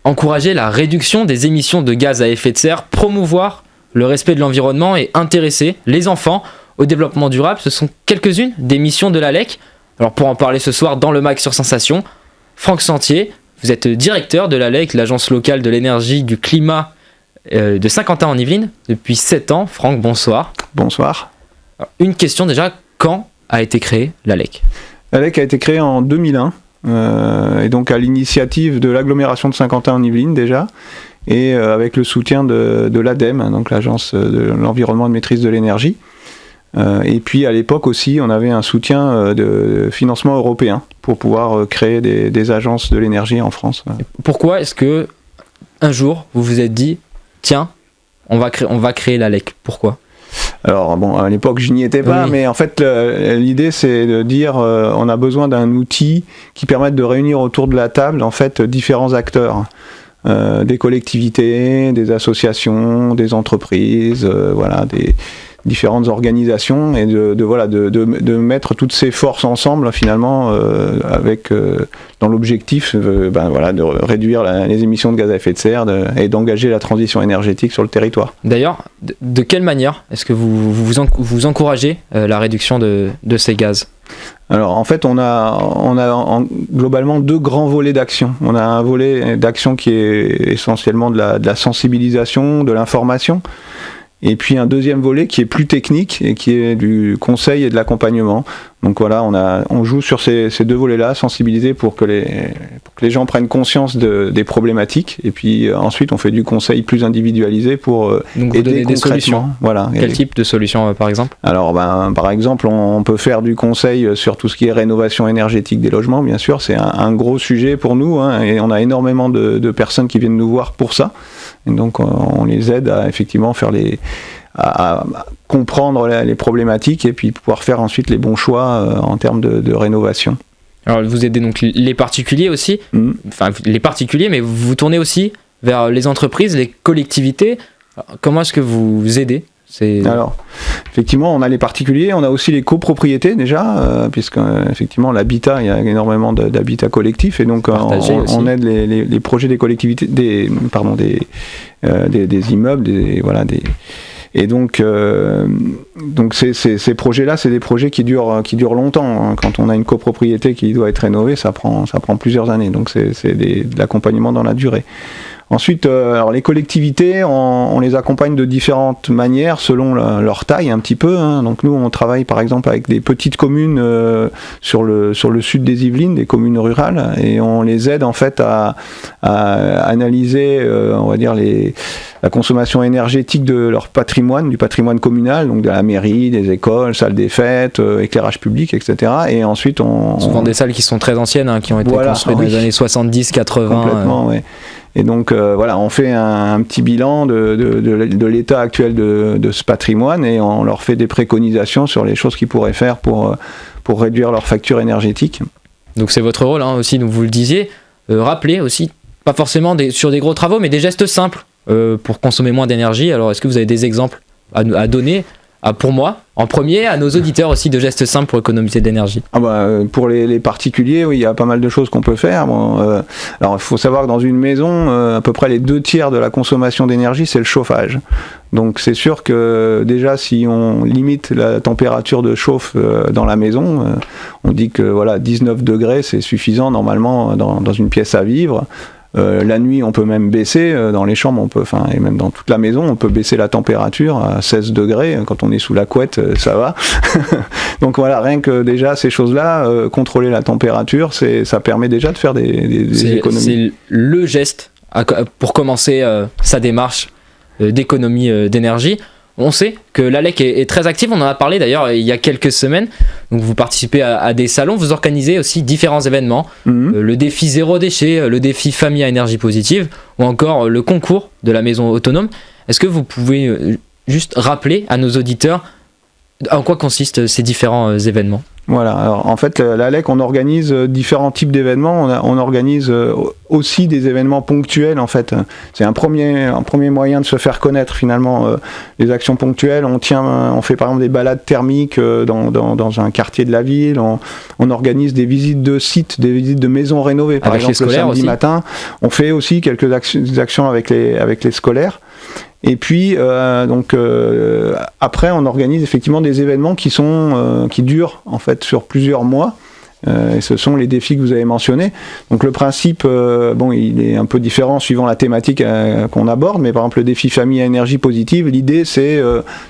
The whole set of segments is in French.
encourager la réduction des émissions de gaz à effet de serre, promouvoir le respect de l'environnement et intéresser les enfants au développement durable. Ce sont quelques-unes des missions de l'ALEC. Alors pour en parler ce soir dans le MAG sur Sensation, Franck Sentier, vous êtes directeur de l'ALEC, l'agence locale de l'énergie, du climat de Saint-Quentin en Yvelines, depuis 7 ans. Franck, bonsoir. Bonsoir. Alors, une question déjà, quand a été créée l'ALEC ? L'ALEC a été créée en 2001, et donc à l'initiative de l'agglomération de Saint-Quentin en Yvelines déjà, et avec le soutien de l'ADEME, donc l'agence de l'environnement et de maîtrise de l'énergie. Et puis à l'époque aussi, on avait un soutien de financement européen pour pouvoir créer des agences de l'énergie en France. Pourquoi est-ce que un jour vous vous êtes dit tiens, on va créer l'ALEC ? Pourquoi ? Alors bon, à l'époque je n'y étais pas, mais en fait l'idée c'est de dire on a besoin d'un outil qui permette de réunir autour de la table en fait différents acteurs. Des collectivités, des associations, des entreprises, voilà, des différentes organisations, et de mettre toutes ces forces ensemble finalement avec dans l'objectif de réduire les émissions de gaz à effet de serre et d'engager la transition énergétique sur le territoire. D'ailleurs, de quelle manière est-ce que vous encouragez la réduction de ces gaz ? Alors en fait on a globalement 2 grands volets d'action. On a un volet d'action qui est essentiellement de la sensibilisation, de l'information, et puis un deuxième volet qui est plus technique et qui est du conseil et de l'accompagnement. Donc voilà, on joue sur ces 2 volets-là, sensibiliser pour que les gens prennent conscience des problématiques, et puis ensuite on fait du conseil plus individualisé pour donc aider des solutions. Voilà. Quel type de solutions par exemple ? Alors par exemple, on peut faire du conseil sur tout ce qui est rénovation énergétique des logements, bien sûr, c'est un gros sujet pour nous, hein, et on a énormément de personnes qui viennent nous voir pour ça. Et donc on les aide à effectivement faire à comprendre les problématiques et puis pouvoir faire ensuite les bons choix en termes de rénovation. Alors vous aidez donc les particuliers aussi, enfin les particuliers, mais vous vous tournez aussi vers les entreprises, les collectivités. Alors, comment est-ce que vous aidez ? Alors, effectivement, on a les particuliers, on a aussi les copropriétés déjà, puisque effectivement l'habitat, il y a énormément d'habitat collectif, et donc on aide les projets des collectivités, des immeubles, et donc ces projets-là, c'est des projets qui durent longtemps. Hein. Quand on a une copropriété qui doit être rénovée, ça prend plusieurs années, donc c'est de l'accompagnement dans la durée. Ensuite, alors les collectivités, on les accompagne de différentes manières selon leur taille un petit peu. Hein. Donc nous, on travaille par exemple avec des petites communes sur le sud des Yvelines, des communes rurales, et on les aide en fait à analyser, on va dire la consommation énergétique de leur patrimoine, du patrimoine communal, donc de la mairie, des écoles, salles des fêtes, éclairage public, etc. Et ensuite, souvent des salles qui sont très anciennes, hein, qui ont été construites dans les années 70, 80. Complètement, oui. Et donc on fait un petit bilan de l'état actuel de ce patrimoine, et on leur fait des préconisations sur les choses qu'ils pourraient faire pour réduire leur facture énergétique. Donc c'est votre rôle, hein, aussi, donc vous le disiez, rappeler aussi, pas forcément sur des gros travaux, mais des gestes simples pour consommer moins d'énergie. Alors est-ce que vous avez des exemples à donner pour moi, en premier, à nos auditeurs aussi, de gestes simples pour économiser de l'énergie? Pour les particuliers, oui, il y a pas mal de choses qu'on peut faire. Alors, il faut savoir que dans une maison, à peu près les 2/3 de la consommation d'énergie, c'est le chauffage. Donc, c'est sûr que déjà, si on limite la température de chauffe dans la maison, on dit que 19 degrés, c'est suffisant normalement dans une pièce à vivre. La nuit, on peut même baisser dans les chambres, et même dans toute la maison, on peut baisser la température à 16 degrés. Quand on est sous la couette, ça va. Donc voilà, rien que déjà ces choses-là, contrôler la température, ça permet déjà de faire des économies. C'est le geste pour commencer sa démarche d'économie d'énergie. On sait que l'ALEC est très active, on en a parlé d'ailleurs il y a quelques semaines. Donc vous participez à des salons, vous organisez aussi différents événements, le défi zéro déchet, le défi famille à énergie positive, ou encore le concours de la maison autonome. Est-ce que vous pouvez juste rappeler à nos auditeurs en quoi consistent ces différents événements ? Voilà, alors en fait l'ALEC on organise différents types d'événements, on organise aussi des événements ponctuels en fait, c'est un premier moyen de se faire connaître finalement, les actions ponctuelles, on fait par exemple des balades thermiques dans un quartier de la ville, on organise des visites de sites, des visites de maisons rénovées par exemple le samedi matin, on fait aussi quelques actions avec les scolaires. Et puis après on organise effectivement des événements qui durent en fait sur plusieurs mois. Et ce sont les défis que vous avez mentionnés. Donc le principe, il est un peu différent suivant la thématique qu'on aborde, mais par exemple le défi famille à énergie positive, l'idée c'est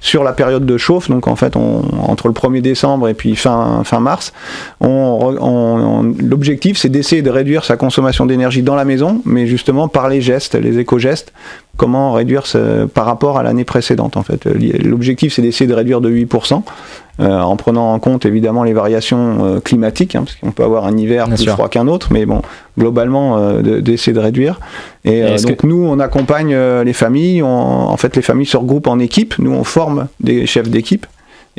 sur la période de chauffe, donc en fait entre le 1er décembre et puis fin mars, l'objectif c'est d'essayer de réduire sa consommation d'énergie dans la maison, mais justement par les gestes, les éco-gestes, comment réduire par rapport à l'année précédente en fait. L'objectif c'est d'essayer de réduire de 8%. En prenant en compte évidemment les variations climatiques, parce qu'on peut avoir un hiver plus froid qu'un autre, mais bon, globalement d'essayer de réduire. Et donc nous on accompagne les familles, en fait les familles se regroupent en équipes, nous on forme des chefs d'équipe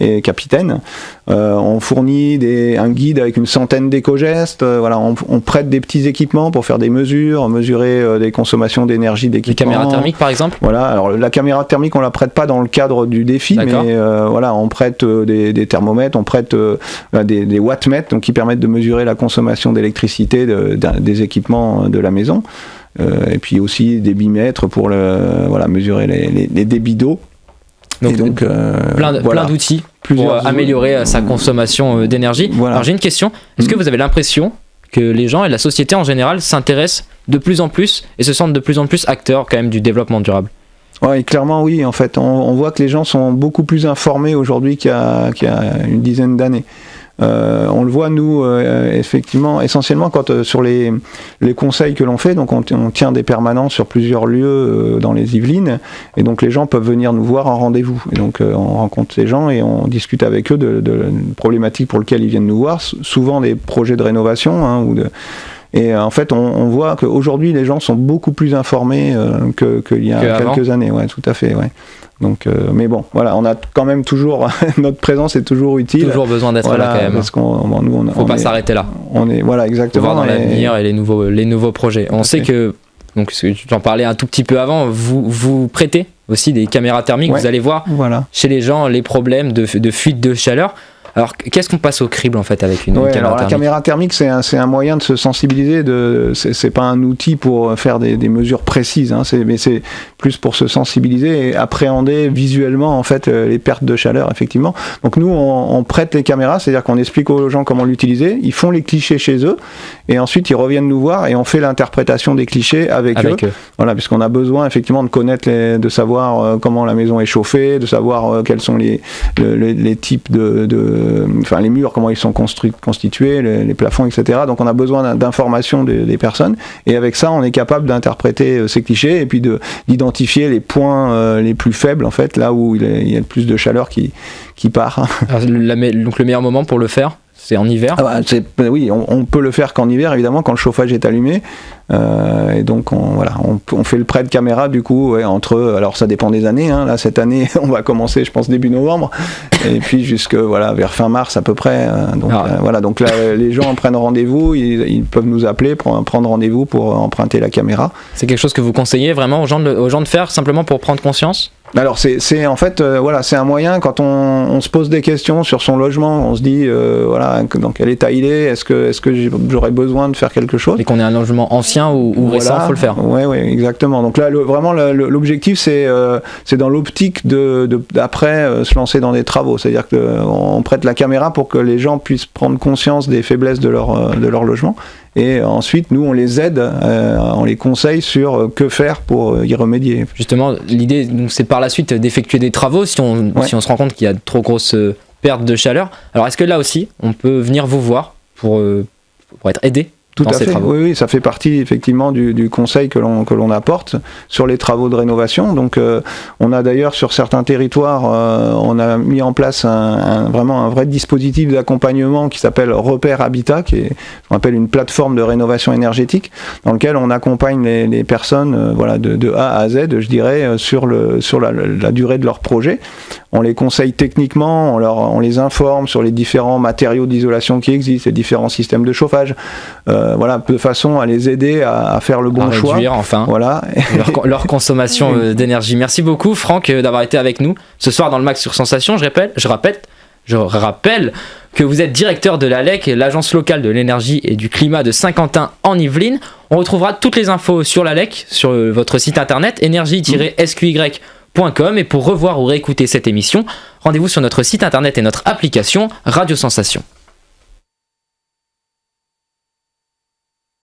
et capitaines, on fournit un guide avec une centaine d'éco-gestes, on prête des petits équipements pour faire des mesures, mesurer des consommations d'énergie d'équipement. Les caméras thermiques par exemple ? Voilà, alors la caméra thermique on la prête pas dans le cadre du défi, D'accord. mais on prête des thermomètres, on prête des wattmètres, donc qui permettent de mesurer la consommation d'électricité des équipements de la maison, et puis aussi des bimètres pour mesurer les débits d'eau. Donc plein d'outils pour améliorer sa consommation d'énergie. Voilà. Alors j'ai une question, est-ce que vous avez l'impression que les gens et la société en général s'intéressent de plus en plus et se sentent de plus en plus acteurs quand même du développement durable ? Oui, clairement oui, en fait, on voit que les gens sont beaucoup plus informés aujourd'hui qu'il y a une dizaine d'années. On le voit nous effectivement essentiellement quand sur les conseils que l'on fait, donc on tient des permanences sur plusieurs lieux dans les Yvelines, et donc les gens peuvent venir nous voir en rendez-vous, et donc on rencontre ces gens et on discute avec eux de problématiques pour lesquelles ils viennent nous voir, souvent des projets de rénovation et en fait on voit qu'aujourd'hui les gens sont beaucoup plus informés qu'il y a quelques années, ouais, tout à fait, ouais. Donc, mais bon, voilà, on a quand même toujours notre présence est toujours utile. Toujours besoin d'être là quand même. Parce faut pas s'arrêter là. Voilà, exactement. Faut voir dans l'avenir et les nouveaux projets. On sait que, donc j'en parlais un tout petit peu avant, vous prêtez aussi des caméras thermiques. Ouais. Vous allez voir chez les gens les problèmes de fuite de chaleur. Alors, qu'est-ce qu'on passe au crible en fait avec une caméra thermique ? La caméra thermique, c'est un moyen de se sensibiliser. C'est pas un outil pour faire des mesures précises, mais c'est plus pour se sensibiliser et appréhender visuellement en fait les pertes de chaleur, effectivement. Donc nous, on prête les caméras, c'est-à-dire qu'on explique aux gens comment l'utiliser. Ils font les clichés chez eux et ensuite ils reviennent nous voir et on fait l'interprétation des clichés avec eux. Voilà, puisqu'on a besoin effectivement de connaître, de savoir comment la maison est chauffée, de savoir quels sont les types les murs, comment ils sont constitués, les plafonds, etc. Donc on a besoin d'informations des personnes, et avec ça on est capable d'interpréter ces clichés et puis d'identifier les points les plus faibles en fait, là où il y a le plus de chaleur qui part. Alors, donc le meilleur moment pour le faire, c'est en hiver ? Oui, on peut le faire qu'en hiver, évidemment, quand le chauffage est allumé. Et donc, on fait le prêt de caméra, du coup, alors ça dépend des années. Là, cette année, on va commencer, je pense, début novembre. Et puis, vers fin mars à peu près. Donc là, les gens prennent rendez-vous, ils peuvent nous appeler pour prendre rendez-vous pour emprunter la caméra. C'est quelque chose que vous conseillez vraiment aux gens de faire, simplement pour prendre conscience ? Alors c'est en fait c'est un moyen quand on se pose des questions sur son logement, on se dit dans quel état il est, est-ce que j'aurais besoin de faire quelque chose, et qu'on ait un logement ancien ou récent, faut le faire. Oui, exactement. Donc là vraiment l'objectif c'est dans l'optique d'après se lancer dans des travaux, c'est-à-dire qu'on prête la caméra pour que les gens puissent prendre conscience des faiblesses de leur logement. Et ensuite, nous, on les aide, on les conseille sur que faire pour y remédier. Justement, l'idée, donc, c'est par la suite d'effectuer des travaux si on se rend compte qu'il y a trop grosse perte de chaleur. Alors, est-ce que là aussi, on peut venir vous voir pour être aidé Tout dans à ces fait. travaux. Oui, ça fait partie effectivement du conseil que l'on apporte sur les travaux de rénovation. Donc, on a d'ailleurs sur certains territoires, on a mis en place vraiment un vrai dispositif d'accompagnement qui s'appelle Repère Habitat, qui est ce qu'on appelle une plateforme de rénovation énergétique, dans lequel on accompagne les personnes, voilà, de A à Z, je dirais, sur la durée de leur projet. On les conseille techniquement, on les informe sur les différents matériaux d'isolation qui existent, les différents systèmes de chauffage, voilà, de façon à les aider à faire le bon choix. Réduire enfin Voilà. leur consommation d'énergie. Merci beaucoup Franck d'avoir été avec nous ce soir dans le Max sur Sensation. Je rappelle que vous êtes directeur de l'ALEC, l'agence locale de l'énergie et du climat de Saint-Quentin en Yvelines. On retrouvera toutes les infos sur l'ALEC sur votre site internet énergie-sqy.com, et pour revoir ou réécouter cette émission, rendez-vous sur notre site internet et notre application Radio Sensation.